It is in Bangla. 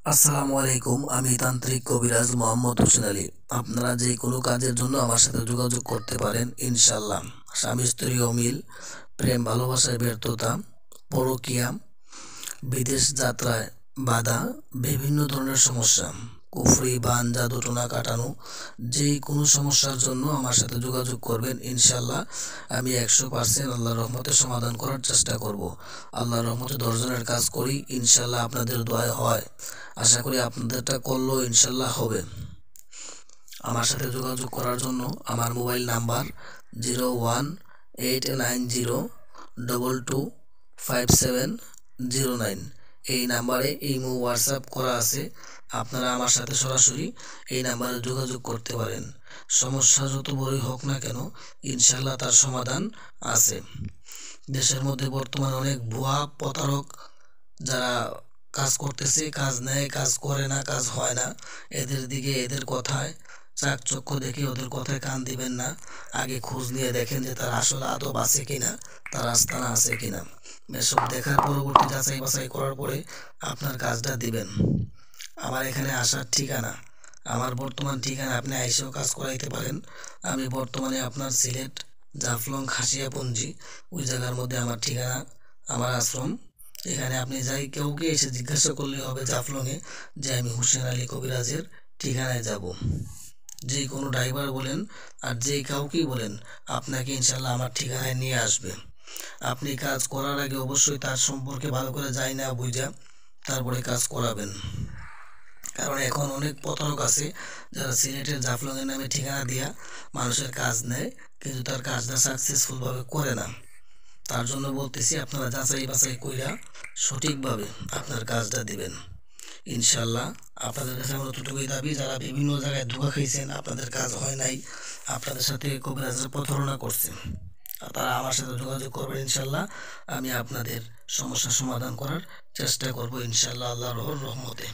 আসসালামু আলাইকুম। আমি তান্ত্রিক কবিরাজ মোহাম্মদ হোসেন আলী। আপনারা যে কোনো কাজের জন্য আমার সাথে যোগাযোগ করতে পারেন ইনশাল্লাহ। স্বামী স্ত্রী অমিল, প্রেম ভালোবাসায় ব্যর্থতা, পরকীয়া, বিদেশ যাত্রায় বাধা, বিভিন্ন ধরনের সমস্যা, কুফরি বান জাদু টোনা কাটানো, যে কোনো সমস্যার জন্য আমার সাথে যোগাযোগ করবেন ইনশাল্লাহ। আমি 100% আল্লাহর রহমতে সমাধান করার চেষ্টা করব। আল্লাহর রহমতে 10 জনের কাজ করি, ইনশাল্লাহ আপনাদের দোয়ায় হয়। আশা করি আপনাদেরটা করলেও ইনশাল্লাহ হবে। আমার সাথে যোগাযোগ করার জন্য আমার মোবাইল নাম্বার 0189022709। এই নাম্বারে ইমো হোয়াটসঅ্যাপ করা আছে। আপনারা আমার সাথে সরাসরি এই নাম্বারে যোগাযোগ করতে পারেন। সমস্যা যত বড়ই হোক না কেন, ইনশাল্লাহ তার সমাধান আছে। দেশের মধ্যে বর্তমানে অনেক ভুয়া প্রতারক যারা কাজ করতেছে, কাজ নেয়, কাজ করে না, কাজ হয় না। এদের দিকে, এদের কথায় চাকচক্য দেখে ওদের কথায় কান দিবেন না। আগে খোঁজ নিয়ে দেখেন যে তার আসলে আদব আছে কিনা, তার আস্তানা আছে কিনা। এসব দেখার পরবর্তী যাচাই বাছাই করার পরে আপনার কাজটা দিবেন। আমার এখানে আসার ঠিকানা, আমার বর্তমান ঠিকানা, আপনি আইসেও কাজ করাইতে পারেন। আমি বর্তমানে আপনার সিলেট জাফলং খাসিয়াপঞ্জি, ওই জায়গার মধ্যে আমার ঠিকানা, আমার আশ্রম। এখানে আপনি যাই কাউকে এসে জিজ্ঞাসা করলে হবে জাফলংয়ে যে আমি হোসেন আলী কবিরাজের ঠিকানায় যাব। যে কোনো ড্রাইভার বলেন আর যেই কাউকেই বলেন, আপনাকে ইনশাল্লাহ আমার ঠিকানায় নিয়ে আসবে। আপনি কাজ করার আগে অবশ্যই তার সম্পর্কে ভালো করে জানি না বুঝা তারপরে কাজ করাবেন। কারণ এখন অনেক প্রতারক আছে যারা সিলেটের জাফলংয়ের নামে ঠিকানা দিয়া মানুষের কাজ নেয়, কিন্তু তার কাজটা সাকসেসফুলভাবে করে না। তার জন্য বলতেছি আপনারা যাচাই বাছাই কইরা সঠিকভাবে আপনার কাজটা দিবেন ইনশাল্লাহ। আপনাদের কাছে আমার এতটুকুই দাবি, যারা বিভিন্ন জায়গায় ধোঁকা খাইছেন, আপনাদের কাজ হয় নাই, আপনাদের সাথে কবিরাজের প্রতারণা করছে, তারা আমার সাথে যোগাযোগ করবেন ইনশাল্লাহ। আমি আপনাদের সমস্যার সমাধান করার চেষ্টা করব ইনশাল্লাহ আল্লাহর রহমতে।